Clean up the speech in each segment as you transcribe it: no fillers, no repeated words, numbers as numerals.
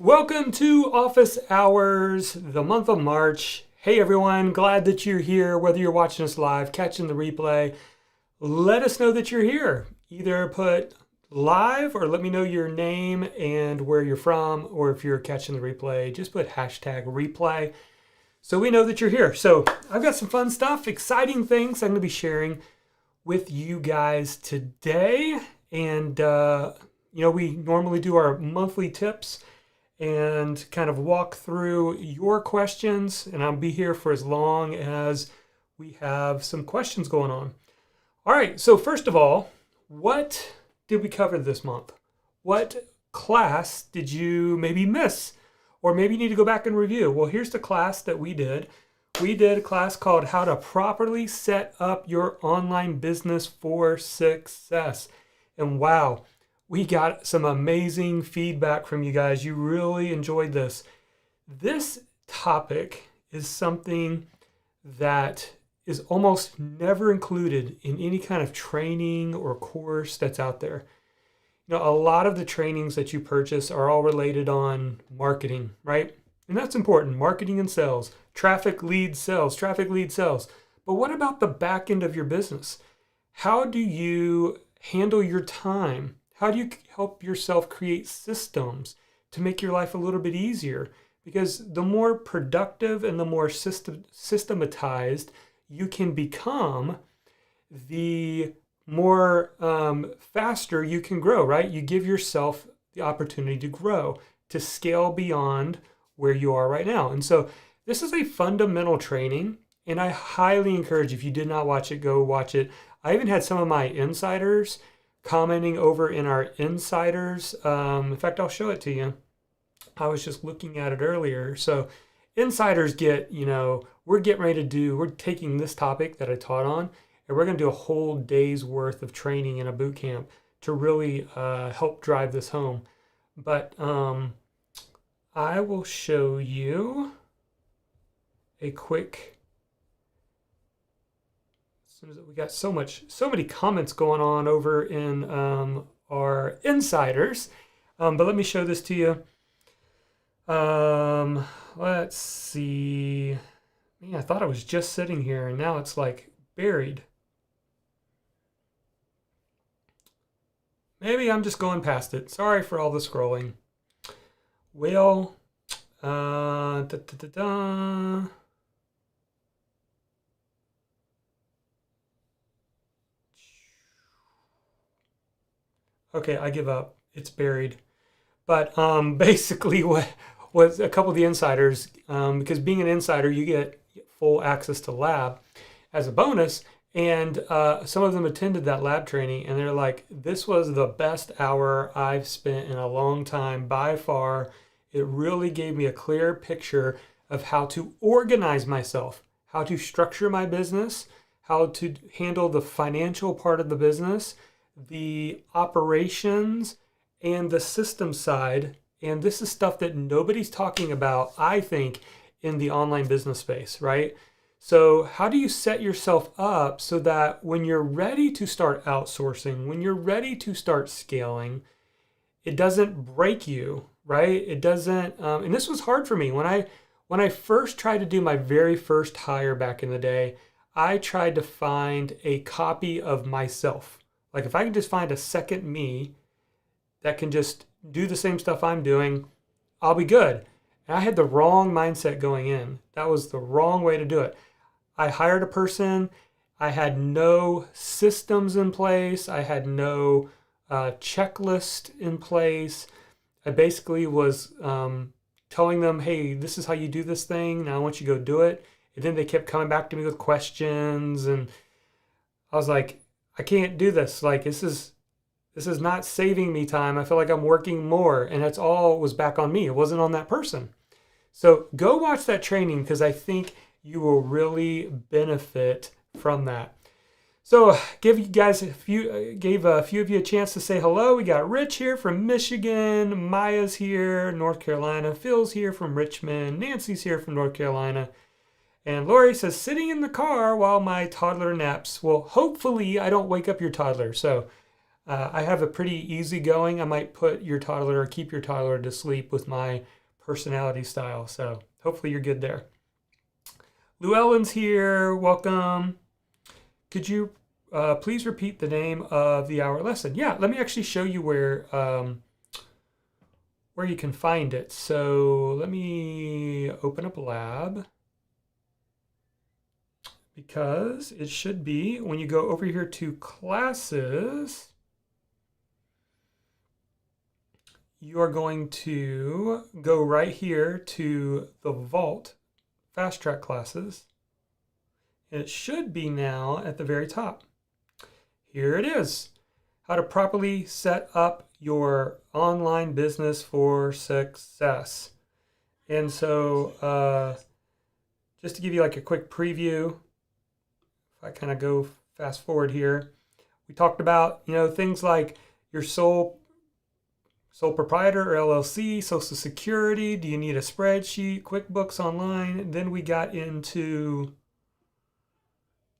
Welcome to Office Hours, the month of March. Hey everyone, glad that you're here, whether you're watching us live, catching the replay. Let us know that you're here. Either put live or let me know your name and where you're from, or if you're catching the replay, just put hashtag replay so we know that you're here. So I've got some fun stuff, exciting things I'm going to be sharing with you guys today. And, we normally do our monthly tips and kind of walk through your questions, and I'll be here for as long as we have some questions going on. All right, so first of all, what did we cover this month? What class did you maybe miss? Or maybe you need to go back and review. Well, here's the class that we did. We did a class called How to Properly Set Up Your Online Business for Success. And wow, we got some amazing feedback from you guys. You really enjoyed this. This topic is something that is almost never included in any kind of training or course that's out there. You know, a lot of the trainings that you purchase are all related on marketing, right? And that's important, marketing and sales. Traffic leads sales, traffic leads sales. But what about the back end of your business? How do you handle your time? How do you help yourself create systems to make your life a little bit easier? Because the more productive and the more systematized you can become, the more faster you can grow, right? You give yourself the opportunity to grow, to scale beyond where you are right now. And so this is a fundamental training, and I highly encourage, if you did not watch it, go watch it. I even had some of my insiders commenting over in our insiders. In fact, I'll show it to you. I was just looking at it earlier. So insiders get, we're taking this topic that I taught on, and we're going to do a whole day's worth of training in a boot camp to really help drive this home. But I will show you a quick. We got so many comments going on over in our insiders, but let me show this to you. Let's see. Man, I thought it was just sitting here, and now it's like buried. Maybe I'm just going past it. Sorry for all the scrolling. Well, Okay, I give up. It's buried. But basically what was a couple of the insiders, because being an insider, you get full access to lab as a bonus. And some of them attended that lab training, and they're like, this was the best hour I've spent in a long time by far. It really gave me a clear picture of how to organize myself, how to structure my business, how to handle the financial part of the business, the operations, and the system side. And this is stuff that nobody's talking about, I think, in the online business space, right? So how do you set yourself up so that when you're ready to start outsourcing, when you're ready to start scaling, it doesn't break you, right? It doesn't, and this was hard for me. When I first tried to do my very first hire back in the day, I tried to find a copy of myself. Like if I can just find a second me that can just do the same stuff I'm doing, I'll be good. And I had the wrong mindset going in. That was the wrong way to do it. I hired a person. I had no systems in place. I had no checklist in place. I basically was telling them, hey, this is how you do this thing. Now I want you to go do it. And then they kept coming back to me with questions. And I was like, I can't do this. Like, this is not saving me time. I feel like I'm working more. And that's all was back on me. It wasn't on that person. So go watch that training, because I think you will really benefit from that. So gave a few of you a chance to say hello. We got Rich here from Michigan, Maya's here, North Carolina, Phil's here from Richmond, Nancy's here from North Carolina, and Lori says, sitting in the car while my toddler naps. Well, hopefully I don't wake up your toddler. So I have a pretty easy going. I might put your toddler or keep your toddler to sleep with my personality style. So hopefully you're good there. Llewellyn's here. Welcome. Could you please repeat the name of the hour lesson? Yeah, let me actually show you where you can find it. So let me open up Lab, because it should be when you go over here to classes, you are going to go right here to the Vault Fast Track classes. And it should be now at the very top. Here it is. How to properly set up your online business for success. And so just to give you like a quick preview, if I kind of go fast forward here, we talked about, things like your sole proprietor or LLC, Social Security. Do you need a spreadsheet, QuickBooks Online? Then we got into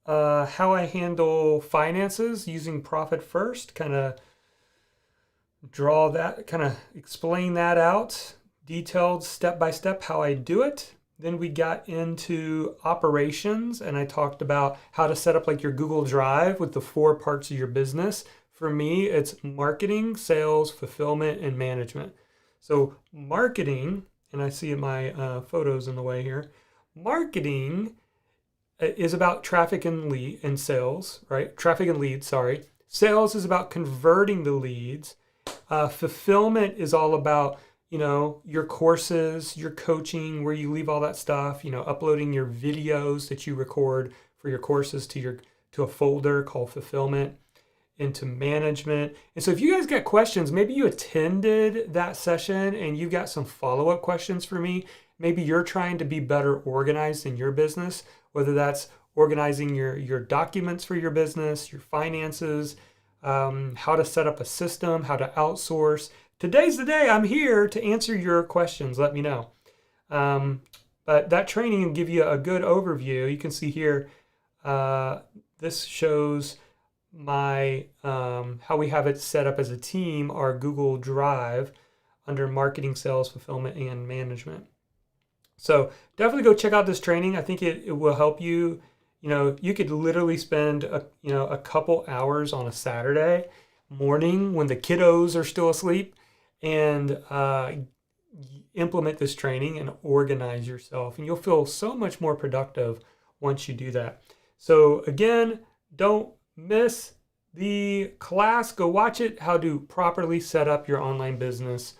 how I handle finances using Profit First, kind of explain that out, detailed step by step how I do it. Then we got into operations, and I talked about how to set up like your Google Drive with the 4 parts of your business. For me, it's marketing, sales, fulfillment, and management. So marketing, and I see my photos in the way here. Marketing is about traffic and lead and sales, right? Traffic and leads, sorry. Sales is about converting the leads. Fulfillment is all about, your courses, your coaching, where you leave all that stuff, uploading your videos that you record for your courses to a folder called fulfillment, into management. And so if you guys got questions, maybe you attended that session and you've got some follow-up questions for me. Maybe you're trying to be better organized in your business, whether that's organizing your documents for your business, your finances, how to set up a system, how to outsource. Today's the day. I'm here to answer your questions. Let me know. But that training will give you a good overview. You can see here, this shows my how we have it set up as a team, our Google Drive under marketing, sales, fulfillment, and management. So definitely go check out this training. I think it will help you. You could literally spend a couple hours on a Saturday morning when the kiddos are still asleep and implement this training and organize yourself. And you'll feel so much more productive once you do that. So again, don't miss the class. Go watch it, how to properly set up your online business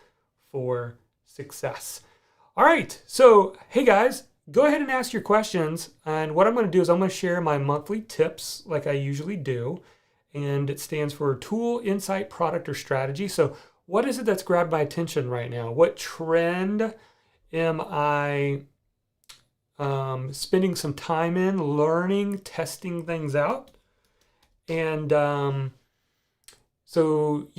for success. All right, so hey guys, go ahead and ask your questions. And what I'm going to do is I'm going to share my monthly tips like I usually do. And it stands for tool, insight, product, or strategy. So what is it that's grabbed my attention right now? What trend am I spending some time in, learning, testing things out? And I'm going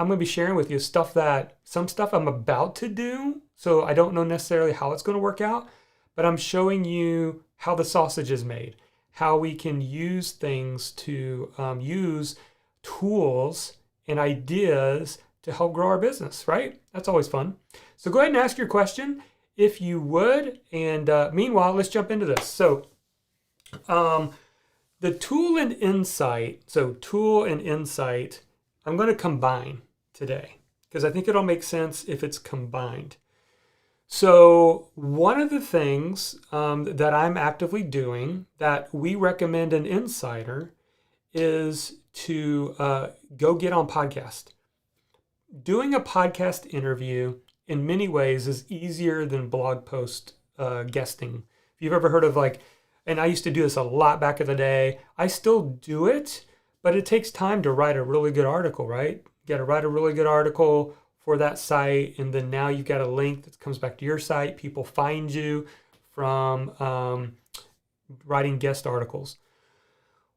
to be sharing with you some stuff I'm about to do. So I don't know necessarily how it's going to work out, but I'm showing you how the sausage is made, how we can use things to use tools and ideas to help grow our business, right? That's always fun. So go ahead and ask your question if you would. And meanwhile, let's jump into this. So the tool and insight, I'm going to combine today because I think it'll make sense if it's combined. So one of the things that I'm actively doing that we recommend an insider is to go get on podcast. Doing a podcast interview in many ways is easier than blog post guesting. If you've ever heard of and I used to do this a lot back in the day. I still do it, but it takes time to write a really good article, right? You got to write a really good article for that site, and then now you've got a link that comes back to your site. People find you from writing guest articles.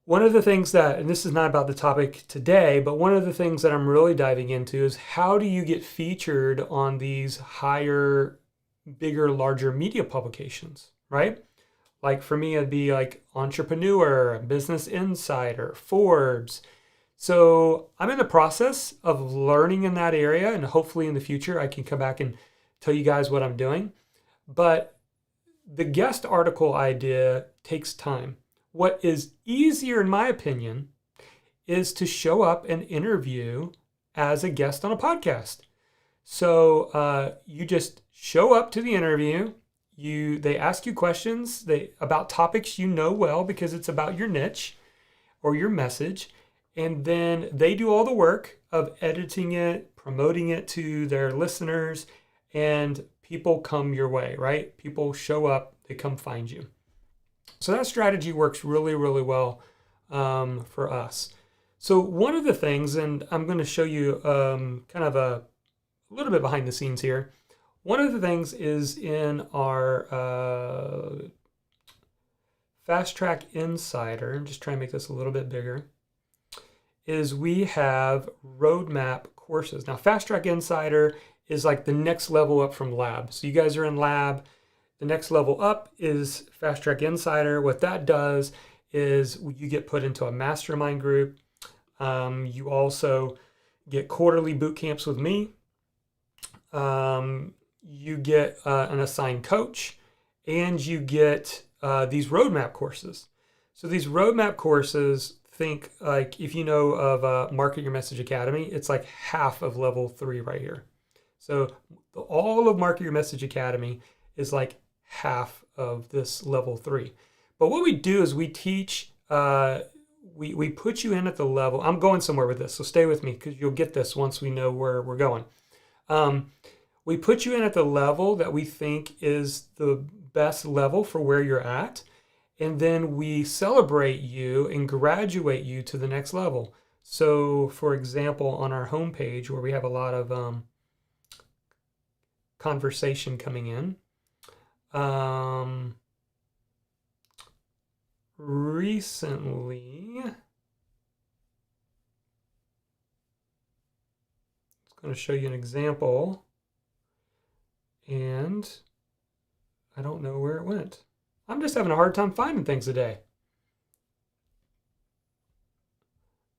One of the things and this is not about the topic today, but one of the things that I'm really diving into is how do you get featured on these higher, bigger, larger media publications, right? Like for me, it'd be like Entrepreneur, Business Insider, Forbes, So I'm in the process of learning in that area, and hopefully in the future I can come back and tell you guys what I'm doing. But the guest article idea takes time. What is easier, in my opinion, is to show up and interview as a guest on a podcast. So you just show up to the interview. They ask you questions about topics you know well because it's about your niche or your message. And then they do all the work of editing it, promoting it to their listeners, and people come your way, right? People show up, they come find you. So that strategy works really, really well for us. So one of the things, and I'm going to show you kind of a little bit behind the scenes here. One of the things is in our Fast Track Insider, I'm just trying to make this a little bit bigger, is we have roadmap courses. Now, Fast Track Insider is like the next level up from Lab. So you guys are in Lab. The next level up is Fast Track Insider. What that does is you get put into a mastermind group. You also get quarterly boot camps with me. You get an assigned coach, and you get these roadmap courses. So these roadmap courses, think like if you know of Market Your Message Academy, it's like half of level 3 right here. So all of Market Your Message Academy is like half of this level 3. But what we do is we teach, we put you in at the level. I'm going somewhere with this, so stay with me because you'll get this once we know where we're going. We put you in at the level that we think is the best level for where you're at. And then we celebrate you and graduate you to the next level. So, for example, on our homepage where we have a lot of conversation coming in, recently, I'm going to show you an example, and I don't know where it went. I'm just having a hard time finding things today.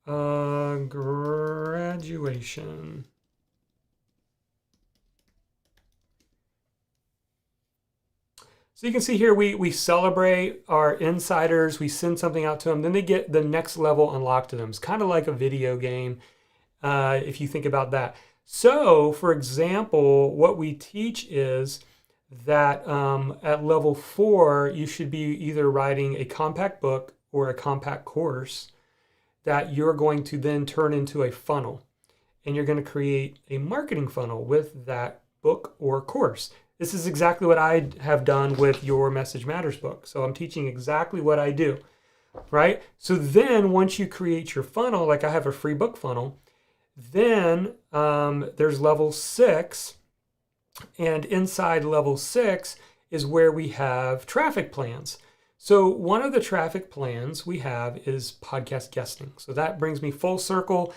Graduation. So you can see here we celebrate our insiders. We send something out to them. Then they get the next level unlocked to them. It's kind of like a video game if you think about that. So, for example, what we teach is that at level 4, you should be either writing a compact book or a compact course that you're going to then turn into a funnel. And you're going to create a marketing funnel with that book or course. This is exactly what I have done with your Message Matters book. So I'm teaching exactly what I do, right? So then once you create your funnel, like I have a free book funnel, then there's level 6. And inside level 6 is where we have traffic plans. So one of the traffic plans we have is podcast guesting. So that brings me full circle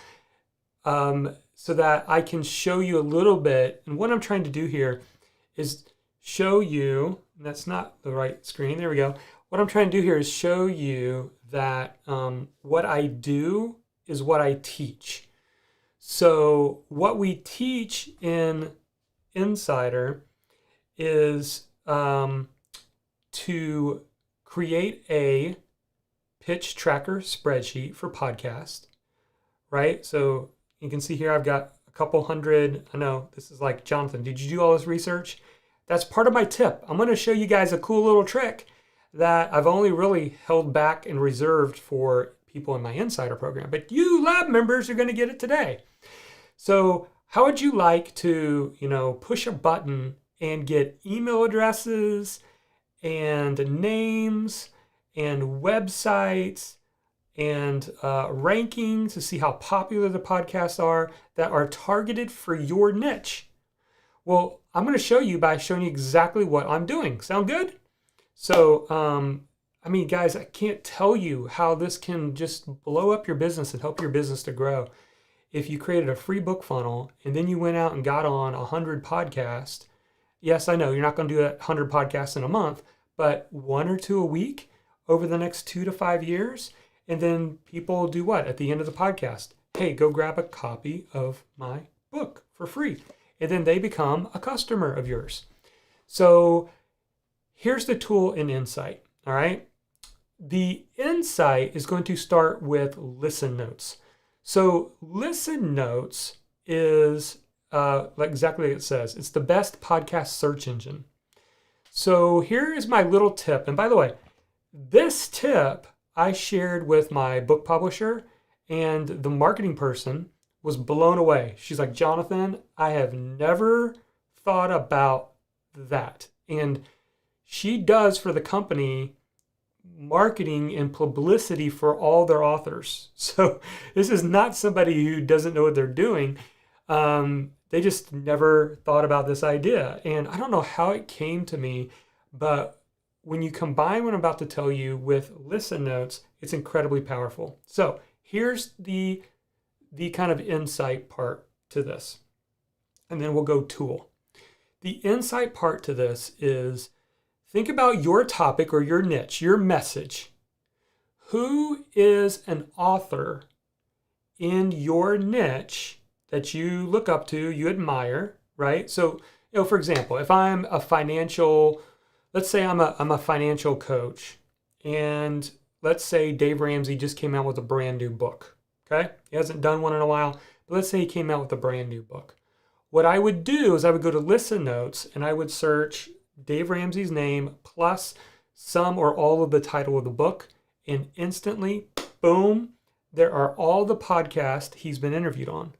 so that I can show you a little bit. And what I'm trying to do here is show you, that's not the right screen, there we go. What I'm trying to do here is show you that what I do is what I teach. So what we teach in Insider is to create a pitch tracker spreadsheet for podcast, right? So you can see here I've got a couple hundred. I know this is like, Jonathan, did you do all this research? That's part of my tip. I'm going to show you guys a cool little trick that I've only really held back and reserved for people in my Insider program, but you lab members are going to get it today. So how would you like to, push a button and get email addresses and names and websites and rankings to see how popular the podcasts are that are targeted for your niche? Well, I'm going to show you by showing you exactly what I'm doing. Sound good? So, guys, I can't tell you how this can just blow up your business and help your business to grow. If you created a free book funnel and then you went out and got on 100 podcasts, yes, I know you're not going to do 100 podcasts in a month, but 1 or 2 a week over the next 2 to 5 years. And then people do what at the end of the podcast? hey, go grab a copy of my book for free. And then they become a customer of yours. So here's the tool in Insight, all right? The Insight is going to start with Listen Notes. So Listen Notes is like exactly what it says. It's the best podcast search engine. So here is my little tip. And by the way, this tip I shared with my book publisher, and the marketing person was blown away. She's like, Jonathan, I have never thought about that. And she does for the company marketing and publicity for all their authors. So this is not somebody who doesn't know what they're doing. They just never thought about this idea. And I don't know how it came to me, but when you combine what I'm about to tell you with Listen Notes, it's incredibly powerful. So here's the kind of insight part to this. And then we'll go tool. The insight part to this is think about your topic or your niche, your message. Who is an author in your niche that you look up to, you admire, right? So, for example, if I'm a financial, let's say I'm a financial coach, and let's say Dave Ramsey just came out with a brand new book, okay? He hasn't done one in a while, but let's say he came out with a brand new book. What I would do is I would go to Listen Notes and I would search Dave Ramsey's name plus some or all of the title of the book, and instantly, boom, there are all the podcasts he's been interviewed on.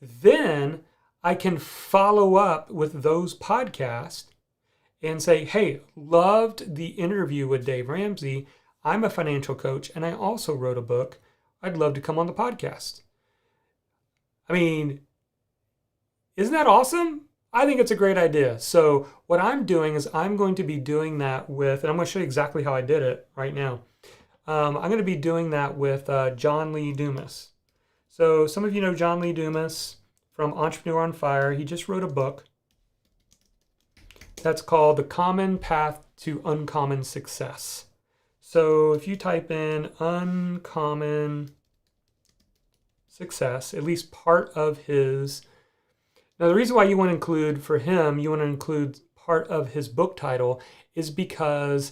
Then I can follow up with those podcasts and say, hey, loved the interview with Dave Ramsey. I'm a financial coach and I also wrote a book. I'd love to come on the podcast. I mean, isn't that awesome? I think it's a great idea. So what I'm doing is I'm going to be doing that with, and I'm going to show you exactly how I did it right now. I'm going to be doing that with John Lee Dumas. So some of you know John Lee Dumas from Entrepreneur on Fire. He just wrote a book that's called The Common Path to Uncommon Success. So if you type in uncommon success, at least part of his, now the reason why you want to include for him, you want to include part of his book title is because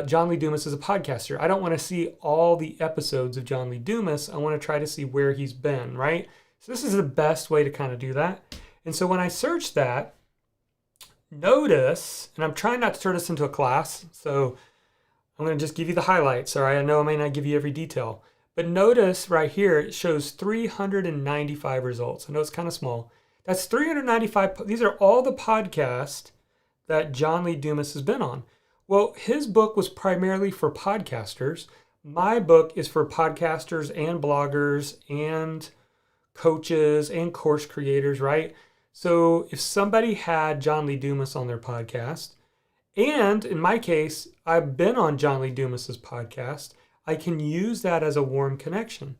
John Lee Dumas is a podcaster. I don't want to see all the episodes of John Lee Dumas. I want to try to see where he's been, right? So this is the best way to kind of do that. And so when I search that, notice, and I'm trying not to turn this into a class, so I'm going to just give you the highlights, all right? I know I may not give you every detail, but notice right here, it shows 395 results. I know it's kind of small. That's 395. These are all the podcasts that John Lee Dumas has been on. Well, his book was primarily for podcasters. My book is for podcasters and bloggers and coaches and course creators, right? So if somebody had John Lee Dumas on their podcast, and in my case, I've been on John Lee Dumas's podcast, I can use that as a warm connection.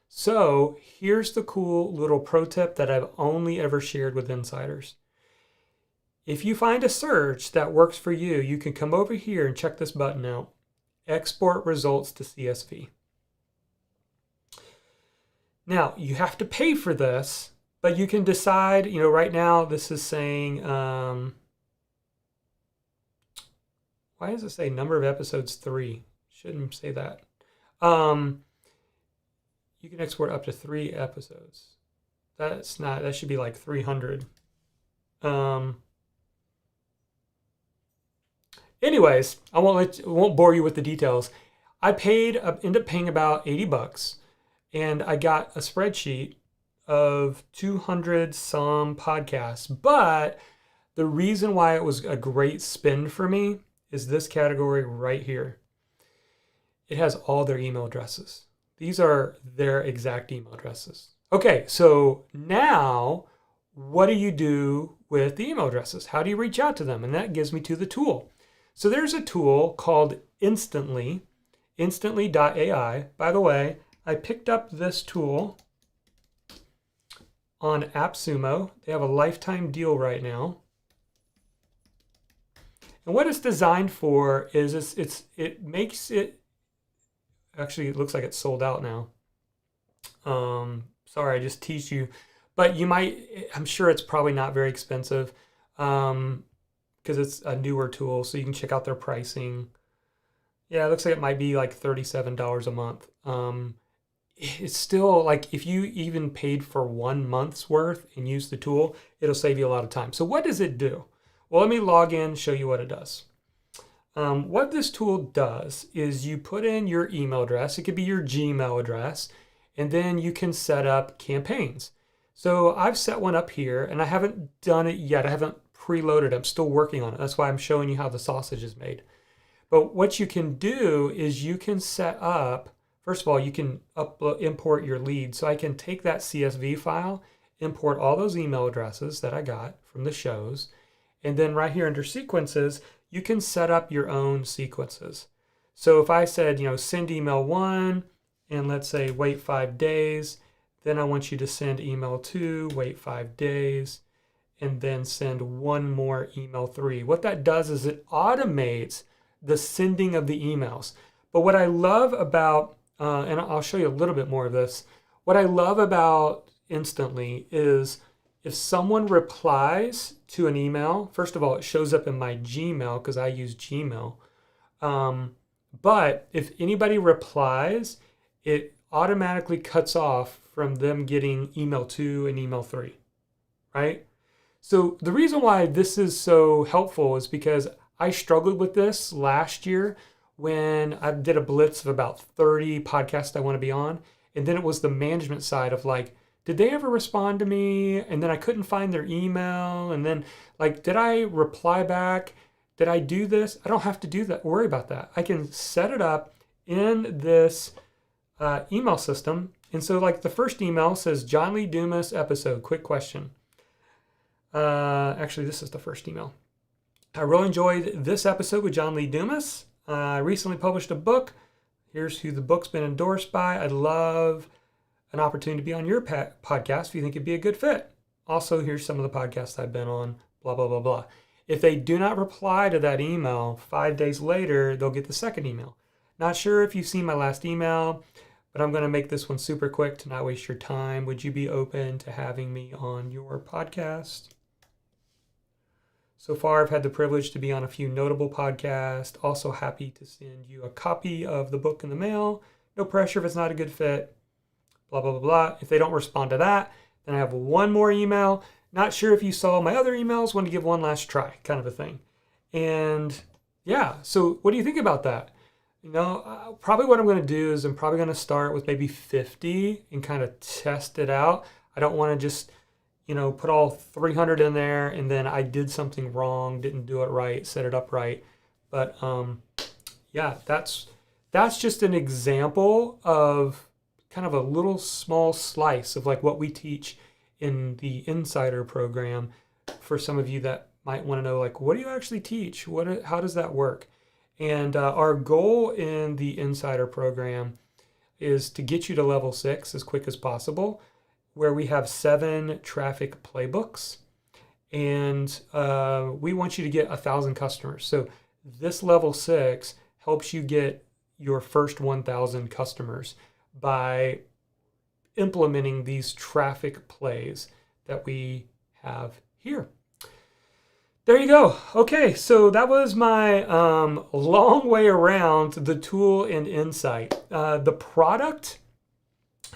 So here's the cool little pro tip that I've only ever shared with insiders. If you find a search that works for you, you can come over here and check this button out. Export results to CSV. Now, you have to pay for this, but you can decide, right now this is saying, why does it say number of episodes 3? Shouldn't say that. You can export up to 3 episodes. That should be like 300. Anyways, I won't bore you with the details. I ended up paying about $80, and I got a spreadsheet of 200 some podcasts. But the reason why it was a great spend for me is this category right here. It has all their email addresses. These are their exact email addresses. Okay, so now what do you do with the email addresses? How do you reach out to them? And that gives me to the tool. So there's a tool called Instantly, instantly.ai. By the way, I picked up this tool on AppSumo. They have a lifetime deal right now. And what it's designed for is it makes it, actually it looks like it's sold out now. So Sorry, I just teased you. But you might, I'm sure it's probably not very expensive because it's a newer tool, so you can check out their pricing. Yeah, it looks like it might be like $37 a month. It's still like if you even paid for 1 month's worth and use the tool, it'll save you a lot of time. So what does it do? Well, let me log in, show you what it does. What this tool does is you put in your email address. It could be your Gmail address, and then you can set up campaigns. So I've set one up here, and I haven't done it yet. I haven't preloaded. I'm still working on it. That's why I'm showing you how the sausage is made. But what you can do is you can set up, first of all, you can import your lead. So I can take that CSV file, import all those email addresses that I got from the shows, and then right here under sequences, you can set up your own sequences. So if I said, send email 1, and let's say wait 5 days, then I want you to send email 2, wait 5 days, and then send one more email 3. What that does is it automates the sending of the emails. But what I love about, and I'll show you a little bit more of this, what I love about Instantly is if someone replies to an email, first of all, it shows up in my Gmail because I use Gmail. But if anybody replies, it automatically cuts off from them getting email 2 and email 3, right? So the reason why this is so helpful is because I struggled with this last year when I did a blitz of about 30 podcasts I want to be on. And then it was the management side of like, did they ever respond to me? And then I couldn't find their email. And then like, did I reply back? Did I do this? I don't have to do that. Worry about that. I can set it up in this email system. And so like the first email says, John Lee Dumas episode, quick question. Actually, this is the first email. I really enjoyed this episode with John Lee Dumas. I recently published a book. Here's who the book's been endorsed by. I'd love an opportunity to be on your podcast if you think it'd be a good fit. Also, here's some of the podcasts I've been on, blah, blah, blah, blah. If they do not reply to that email 5 days later, they'll get the second email. Not sure if you've seen my last email, but I'm going to make this one super quick to not waste your time. Would you be open to having me on your podcast? So far, I've had the privilege to be on a few notable podcasts. Also happy to send you a copy of the book in the mail. No pressure if it's not a good fit. Blah, blah, blah, blah. If they don't respond to that, then I have one more email. Not sure if you saw my other emails. Want to give one last try, kind of a thing. And yeah, so what do you think about that? Probably what I'm going to do is I'm probably going to start with maybe 50 and kind of test it out. I don't want to just put all 300 in there and then I did something wrong, didn't do it right, set it up right. But yeah, that's just an example of kind of a little small slice of like what we teach in the Insider program for some of you that might want to know, like, what do you actually teach? How does that work? And our goal in the Insider program is to get you to level 6 as quick as possible, where we have 7 traffic playbooks, and we want you to get 1,000 customers. So this level 6 helps you get your first 1,000 customers by implementing these traffic plays that we have here. There you go. Okay, so that was my long way around the tool and Insight. The product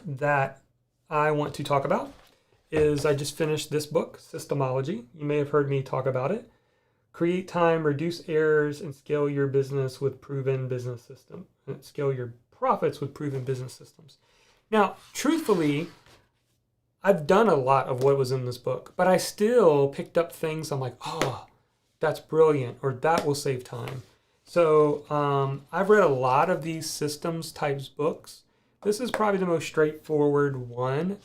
that I want to talk about is I just finished this book, Systemology. You may have heard me talk about it. Create time, reduce errors, and scale your business with proven business systems. Scale your profits with proven business systems. Now, truthfully, I've done a lot of what was in this book, but I still picked up things I'm like, oh, that's brilliant, or that will save time. So I've read a lot of these systems types books. This is probably the most straightforward one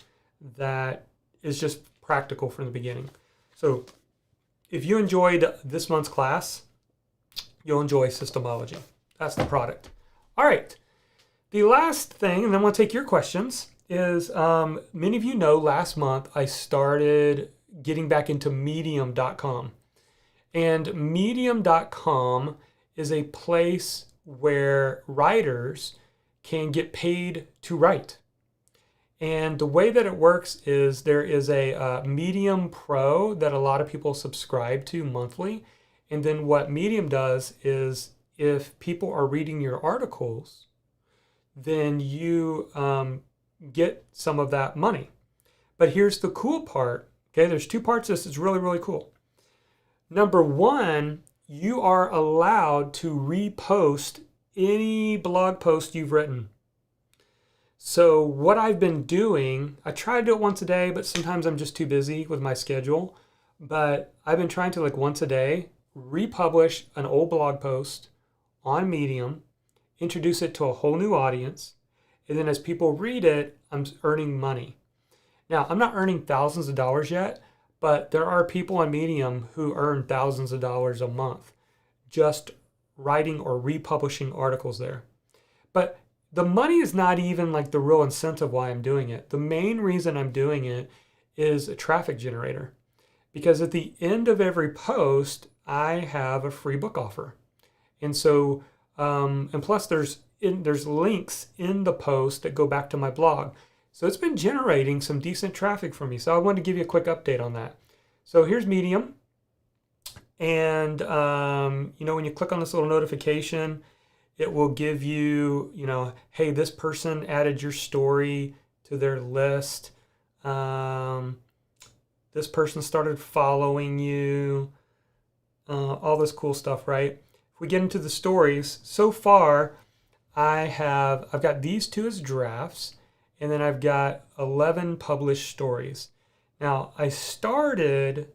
that is just practical from the beginning. So if you enjoyed this month's class, you'll enjoy Systemology. That's the product. All right. The last thing, and then we'll take your questions, is many of you know last month I started getting back into Medium.com. And Medium.com is a place where writers can get paid to write. And the way that it works is there is a Medium Pro that a lot of people subscribe to monthly. And then what Medium does is if people are reading your articles, then you get some of that money. But here's the cool part. Okay, there's two parts. This is really, really cool. Number one, you are allowed to repost any blog post you've written. So what I've been doing, I try to do it once a day, but sometimes I'm just too busy with my schedule. But I've been trying to, like, once a day republish an old blog post on Medium, introduce it to a whole new audience, and then as people read it, I'm earning money. Now, I'm not earning thousands of dollars yet, but there are people on Medium who earn thousands of dollars a month just writing or republishing articles there. But the money is not even like the real incentive why I'm doing it. The main reason I'm doing it is a traffic generator. Because at the end of every post, I have a free book offer. And so, and plus there's links in the post that go back to my blog. So it's been generating some decent traffic for me. So I wanted to give you a quick update on that. So here's Medium. And, when you click on this little notification, it will give you, hey, this person added your story to their list. This person started following you. All this cool stuff, right? If we get into the stories, so far, I've got these two as drafts, and then I've got 11 published stories. Now, I started,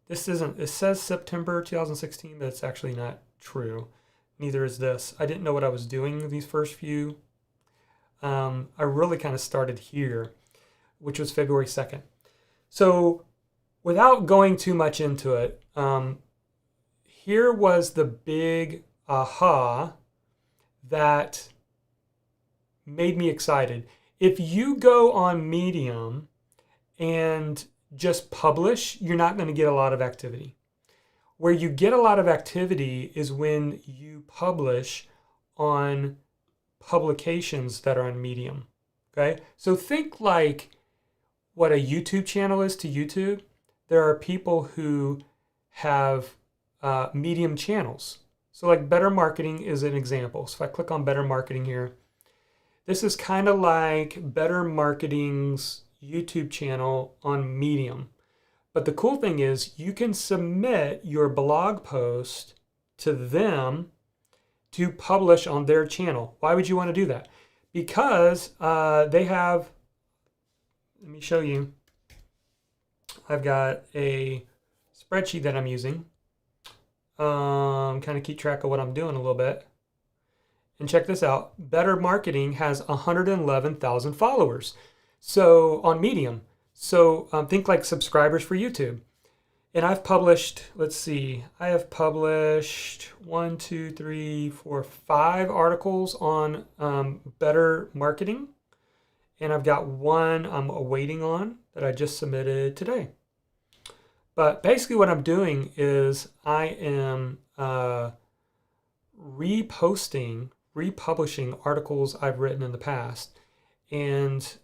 it says September 2016, but it's actually not true. Neither is this. I didn't know what I was doing these first few. I really kind of started here, which was February 2nd. So without going too much into it, here was the big aha that made me excited. If you go on Medium and just publish, you're not going to get a lot of activity. Where you get a lot of activity is when you publish on publications that are on Medium. Okay? So think like what a YouTube channel is to YouTube. There are people who have Medium channels. So like Better Marketing is an example. So if I click on Better Marketing here, this is kind of like Better Marketing's YouTube channel on Medium. But the cool thing is you can submit your blog post to them to publish on their channel. Why would you want to do that? Because they have, let me show you. I've got a spreadsheet that I'm using. Kind of keep track of what I'm doing a little bit. And check this out. Better Marketing has 111,000 followers. So on Medium. So think like subscribers for YouTube. And I've published, let's see, I have published 5 articles on Better Marketing. And I've got one I'm waiting on that I just submitted today. But basically what I'm doing is I am republishing articles I've written in the past. And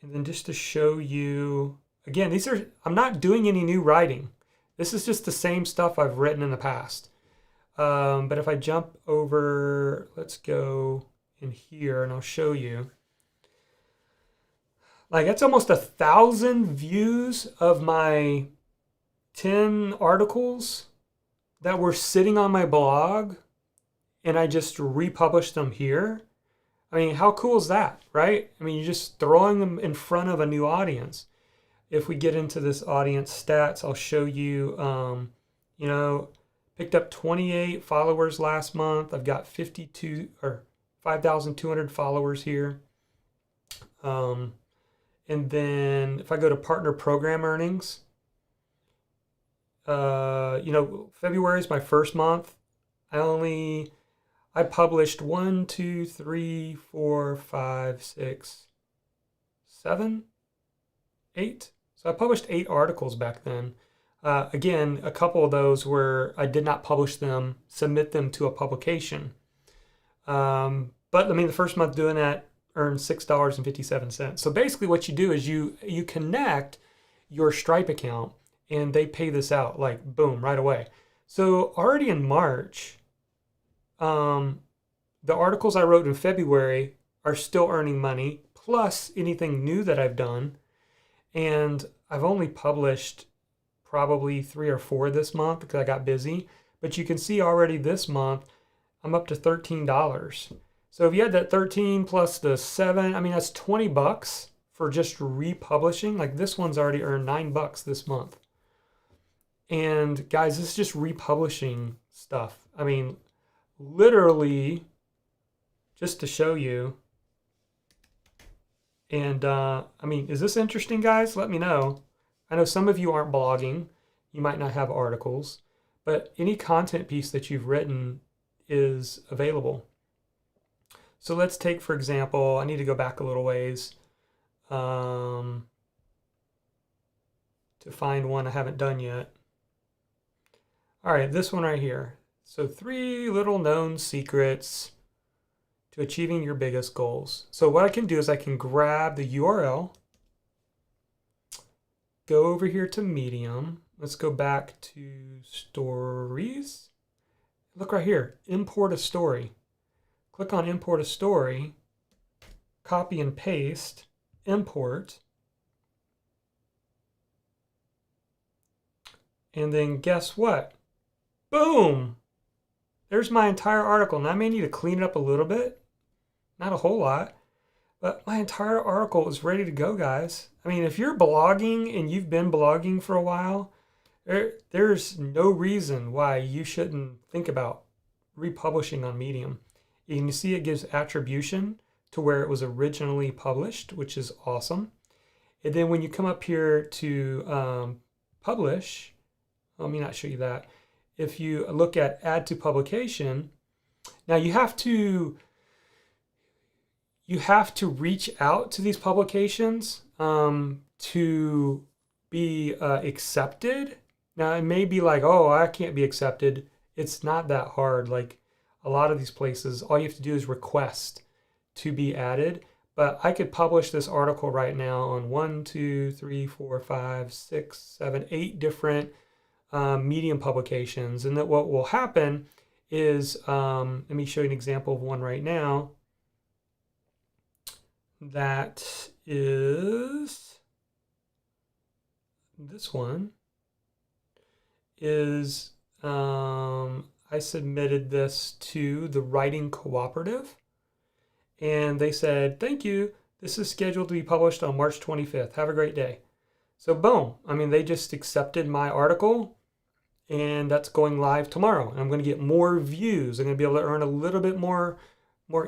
then just to show you, again, I'm not doing any new writing. This is just the same stuff I've written in the past. But if I jump over, let's go in here and I'll show you. Like that's almost 1,000 views of my 10 articles that were sitting on my blog and I just republished them here. I mean, how cool is that, right? I mean, you're just throwing them in front of a new audience. If we get into this audience stats, I'll show you, picked up 28 followers last month. I've got 5,200 followers here. And then if I go to partner program earnings, February is my first month. I published 1, 2, 3, 4, 5, 6, 7, 8. So I published 8 articles back then. Again, a couple of those where I did not publish them, submit them to a publication. But I mean, the first month doing that earn $6.57. So basically what you do is you connect your Stripe account and they pay this out like boom, right away. So already in March, the articles I wrote in February are still earning money, plus anything new that I've done. And I've only published probably 3 or 4 this month because I got busy. But you can see already this month, I'm up to $13. So if you had that 13 plus the 7, I mean, that's $20 for just republishing. Like this one's already earned $9 this month. And guys, this is just republishing stuff. I mean, literally, just to show you. And I mean, is this interesting, guys? Let me know. I know some of you aren't blogging. You might not have articles, but any content piece that you've written is available. So let's take, for example, I need to go back a little ways to find one I haven't done yet. All right, this one right here. So 3 little known secrets to achieving your biggest goals. So what I can do is I can grab the URL, go over here to Medium. Let's go back to stories. Look right here, import a story. Click on import a story, copy and paste, import. And then guess what? Boom! There's my entire article. Now I may need to clean it up a little bit. Not a whole lot. But my entire article is ready to go, guys. I mean, if you're blogging and you've been blogging for a while, there's no reason why you shouldn't think about republishing on Medium. You can see it gives attribution to where it was originally published, which is awesome. And then when you come up here to publish, let me not show you that. If you look at add to publication, now you have to reach out to these publications to be accepted. Now it may be like, oh, I can't be accepted. It's not that hard. Like a lot of these places, all you have to do is request to be added. But I could publish this article right now on 1, 2, 3, 4, 5, 6, 7, 8 different Medium publications. And that what will happen is, let me show you an example of one right now. That is, this one is, I submitted this to the Writing Cooperative and they said, thank you. This is scheduled to be published on March 25th. Have a great day. So boom. I mean, they just accepted my article and that's going live tomorrow. And I'm going to get more views. I'm going to be able to earn a little bit more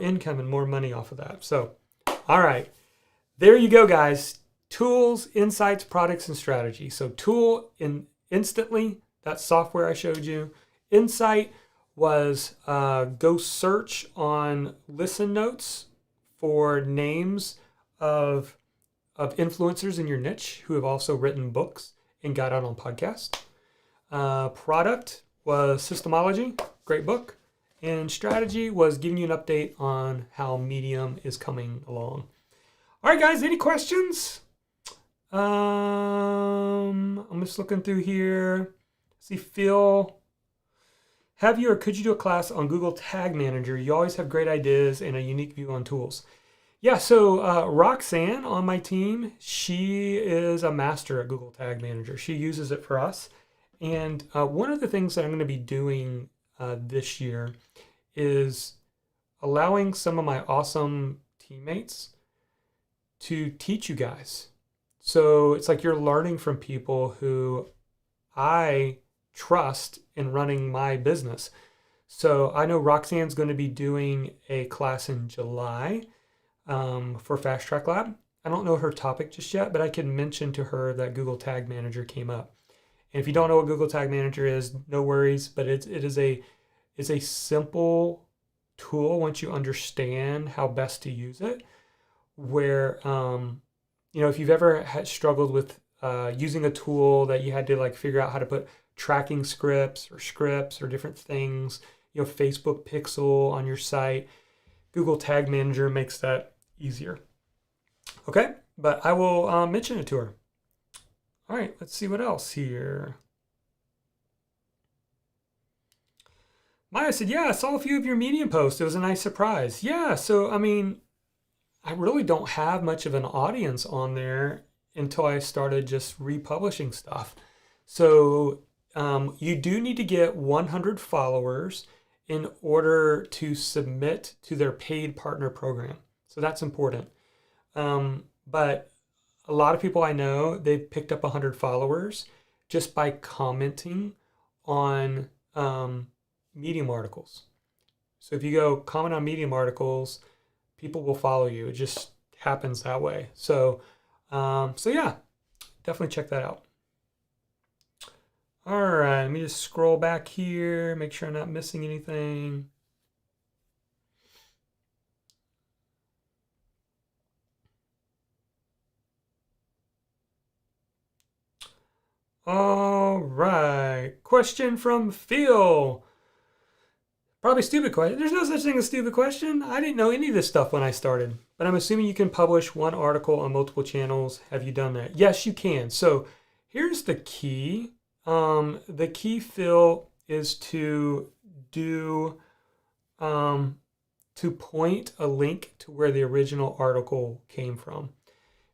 income and more money off of that. So, all right, there you go, guys. Tools, insights, products, and strategy. So tool instantly, that software I showed you. Insight was go search on listen notes for names of influencers in your niche who have also written books and got out on podcasts. Product was Systemology, great book. And strategy was giving you an update on how Medium is coming along. All right, guys, any questions? I'm just looking through here. See, Phil, have you or could you do a class on Google Tag Manager? You always have great ideas and a unique view on tools. Yeah, so Roxanne on my team, she is a master at Google Tag Manager. She uses it for us. And one of the things that I'm going to be doing this year is allowing some of my awesome teammates to teach you guys. So it's like you're learning from people who I trust in running my business. So I know Roxanne's going to be doing a class in July for Fast Track Lab. I don't know her topic just yet, but I can mention to her that Google Tag Manager came up. And if you don't know what Google Tag Manager is, no worries, but it's a simple tool once you understand how best to use it, where if you've ever struggled with using a tool that you had to like figure out how to put tracking scripts or different things, Facebook Pixel on your site, Google Tag Manager makes that easier. Okay, but I will mention it to her. All right, let's see what else here. Maya said, yeah, I saw a few of your Medium posts. It was a nice surprise. Yeah, so I mean, I really don't have much of an audience on there until I started just republishing stuff. So you do need to get 100 followers in order to submit to their paid partner program. So that's important. But a lot of people I know, they've picked up 100 followers just by commenting on Medium articles. So if you go comment on Medium articles, people will follow you. It just happens that way. So yeah, definitely check that out. All right, let me just scroll back here, make sure I'm not missing anything. All right, question from Phil. Probably stupid question. There's no such thing as stupid question. I didn't know any of this stuff when I started, but I'm assuming you can publish one article on multiple channels. Have you done that? Yes, you can. So here's the key. The key, Phil, is to do to point a link to where the original article came from.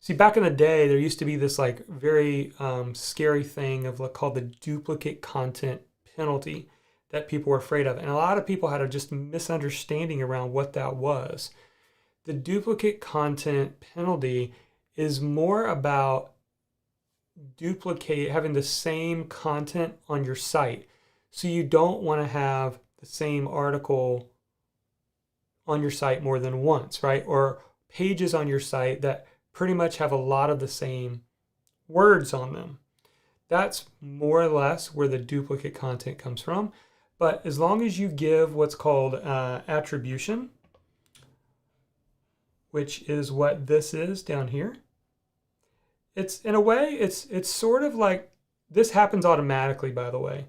See, back in the day, there used to be this like very scary thing of called the duplicate content penalty that people were afraid of. And a lot of people had a just misunderstanding around what that was. The duplicate content penalty is more about having the same content on your site. So you don't want to have the same article on your site more than once, right? Or pages on your site that pretty much have a lot of the same words on them. That's more or less where the duplicate content comes from. But as long as you give what's called attribution, which is what this is down here, it's in a way, it's sort of like, this happens automatically, by the way.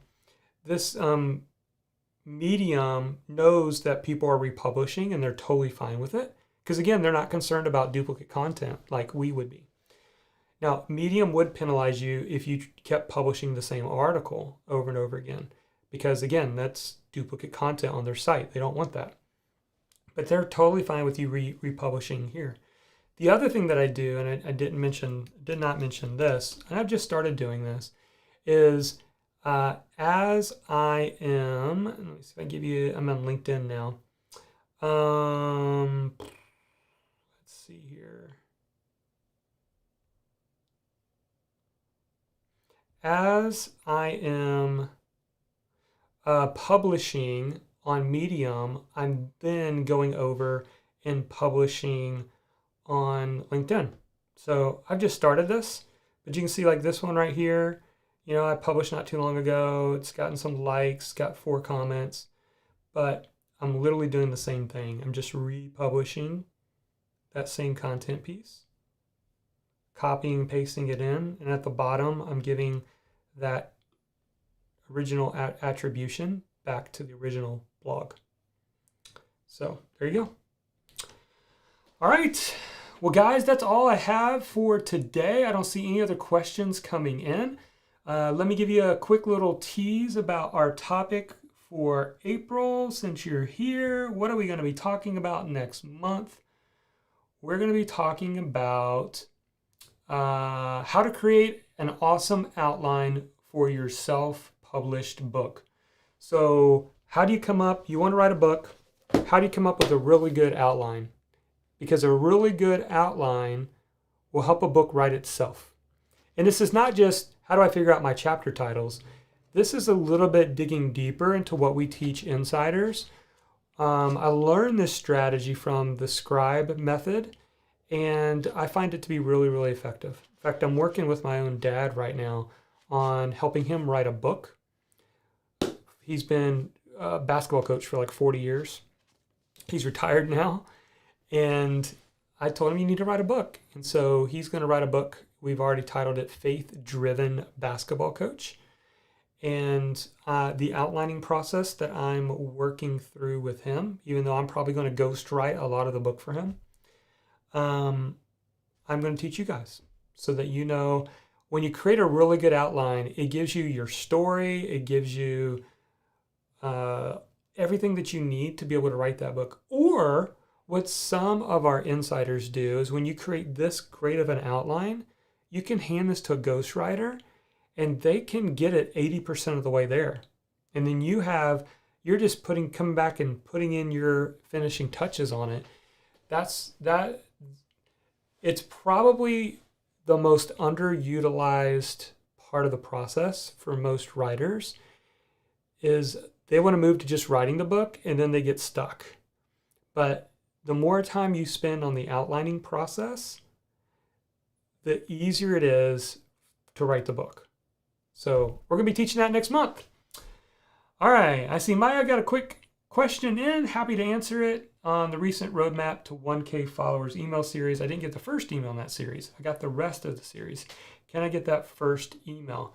This Medium knows that people are republishing and they're totally fine with it. Because again, they're not concerned about duplicate content like we would be. Now, Medium would penalize you if you kept publishing the same article over and over again. Because again, that's duplicate content on their site. They don't want that. But they're totally fine with you republishing here. The other thing that I do, and I did not mention this, and I've just started doing this, is as I am, let me see if I give you, I'm on LinkedIn now. Let's see here. As I am publishing on Medium, I'm then going over and publishing on LinkedIn. So I've just started this, but you can see like this one right here, I published not too long ago. It's gotten some likes, got 4 comments, but I'm literally doing the same thing. I'm just republishing that same content piece, copying and pasting it in, and at the bottom, I'm giving that original attribution back to the original blog. So there you go. All right. Well, guys, that's all I have for today. I don't see any other questions coming in. Let me give you a quick little tease about our topic for April. Since you're here, what are we going to be talking about next month? We're going to be talking about how to create an awesome outline for your self-published book. So how do you come up? You want to write a book. How do you come up with a really good outline? Because a really good outline will help a book write itself. And this is not just how do I figure out my chapter titles. This is a little bit digging deeper into what we teach insiders. I learned this strategy from the Scribe method, and I find it to be really, really effective. In fact, I'm working with my own dad right now on helping him write a book. He's been a basketball coach for like 40 years. He's retired now. And I told him, you need to write a book. And so he's going to write a book. We've already titled it Faith-Driven Basketball Coach. And the outlining process that I'm working through with him, even though I'm probably going to ghostwrite a lot of the book for him, I'm going to teach you guys so that you know when you create a really good outline, it gives you your story, it gives you everything that you need to be able to write that book. Or what some of our insiders do is when you create this great of an outline, you can hand this to a ghostwriter and they can get it 80% of the way there. And then you're just coming back and putting in your finishing touches on it. It's probably the most underutilized part of the process for most writers is they want to move to just writing the book and then they get stuck. But the more time you spend on the outlining process, the easier it is to write the book. So we're going to be teaching that next month. All right, I see Maya got a quick question in. Happy to answer it on the recent Roadmap to 1K Followers email series. I didn't get the first email in that series. I got the rest of the series. Can I get that first email?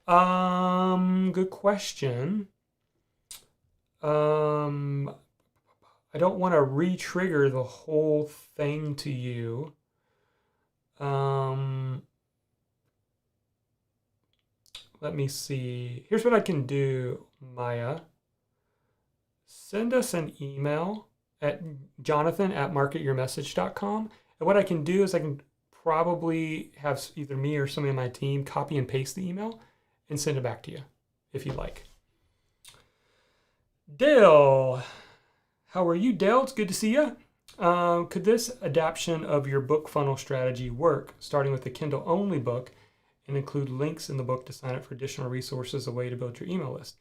Good question. I don't want to re-trigger the whole thing to you. Let me see. Here's what I can do, Maya. Send us an email at jonathan@marketyourmessage.com. And what I can do is I can probably have either me or somebody on my team copy and paste the email and send it back to you if you'd like. Dale. How are you, Dale? It's good to see you. Could this adaptation of your book funnel strategy work, starting with the Kindle-only book, and include links in the book to sign up for additional resources, a way to build your email list?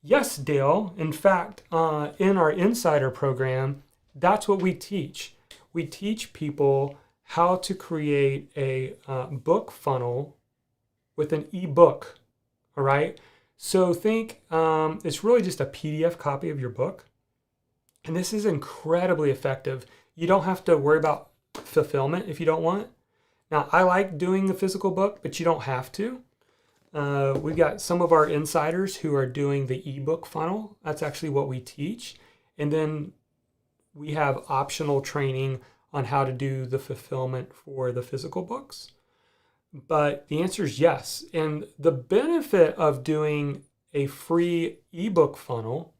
Yes, Dale. In fact, in our Insider program, that's what we teach. We teach people how to create a book funnel with an ebook, all right? So think it's really just a PDF copy of your book. And this is incredibly effective. You don't have to worry about fulfillment if you don't want. Now, I like doing the physical book, but you don't have to. We've got some of our insiders who are doing the ebook funnel. That's actually what we teach. And then we have optional training on how to do the fulfillment for the physical books. But the answer is yes. And the benefit of doing a free ebook funnel,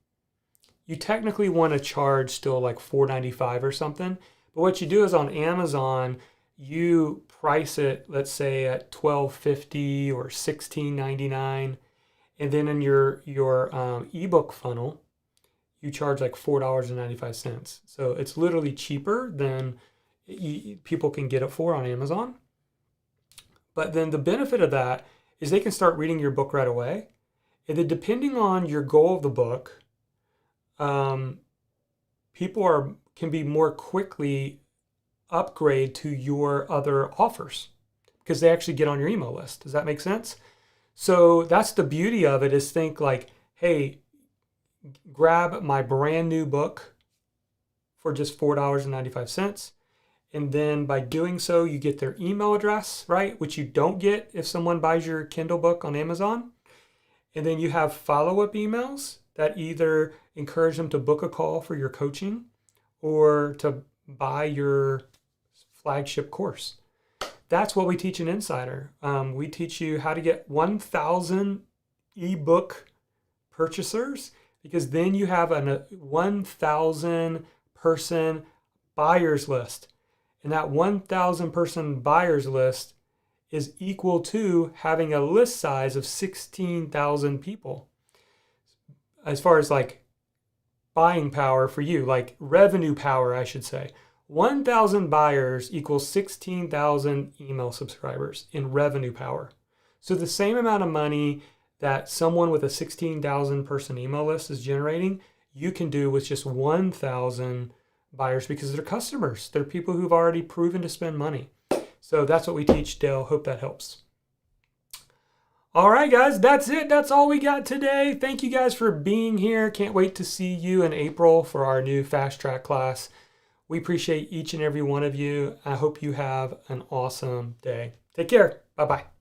you technically want to charge still like $4.95 or something. But what you do is on Amazon, you price it, let's say at $12.50 or $16.99. And then in your ebook funnel, you charge like $4.95. So it's literally cheaper than people can get it for on Amazon. But then the benefit of that is they can start reading your book right away. And then depending on your goal of the book, people can be more quickly upgrade to your other offers because they actually get on your email list. Does that make sense? So that's the beauty of it, is think like, hey, grab my brand new book for just $4.95. And then by doing so, you get their email address, right? Which you don't get if someone buys your Kindle book on Amazon. And then you have follow-up emails that either encourage them to book a call for your coaching or to buy your flagship course. That's what we teach in Insider. We teach you how to get 1,000 ebook purchasers, because then you have a 1,000 person buyers list. And that 1,000 person buyers list is equal to having a list size of 16,000 people. As far as like buying power for you, like revenue power, I should say. 1,000 buyers equals 16,000 email subscribers in revenue power. So the same amount of money that someone with a 16,000 person email list is generating, you can do with just 1,000 buyers, because they're customers. They're people who've already proven to spend money. So that's what we teach, Dale. Hope that helps. All right, guys, that's it. That's all we got today. Thank you guys for being here. Can't wait to see you in April for our new Fast Track class. We appreciate each and every one of you. I hope you have an awesome day. Take care. Bye-bye.